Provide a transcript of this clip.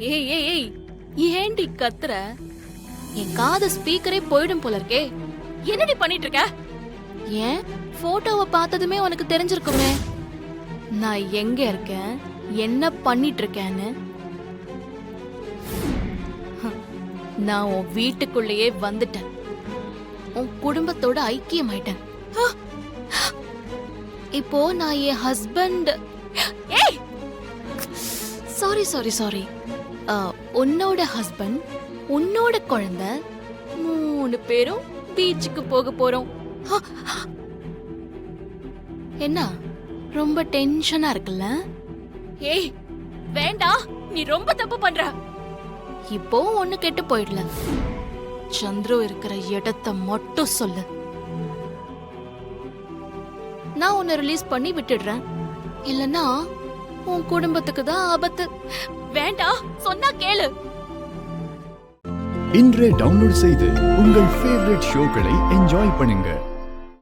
ஏய் ஏய் ஏய், ஏண்டி கத்துற? என் காது ஸ்பீக்கரே போயிடும் போல இருக்கே. என்னடி பண்ணிட்டு இருக்க? ஏன் போட்டோவை பார்த்ததுமே உனக்கு தெரிஞ்சிருக்குமே நான் எங்க இருக்கேன், என்ன பண்ணிட்டு இருக்கேன்னு. நான் உன் வீட்டுக்குள்ளேயே வந்துட்டேன், உன் குடும்பத்தோட ஐக்கியமாயிட்டேன். இப்போ நான் என் ஹஸ்பண்ட். ஏய் சாரி சாரி சாரி, உன்னோட ஹஸ்பண்ட், உன்னோட குழந்தை, 3 பேரும் பீச்சுக்கு போக போறோம். என்ன ரொம்ப டென்ஷனா இருக்குல்ல? ஏய் வேண்டாம், நீ ரொம்ப தப்பு பண்ற. இப்போ ஒண்ணு கெட்டு போயிடல. சந்துரு இருக்கிற இடத்தை மட்டும் சொல்லு, நான் உன்னை ரிலீஸ் பண்ணி விட்டுடுறேன். இல்லனா உன் குடும்பத்துக்கு தான் ஆபத்து. வேண்டாம், சொன்னா கேளு. இன்றே டவுன்லோட் செய்து உங்கள் ஃபேவரட் ஷோக்களை என்ஜாய் பண்ணுங்க.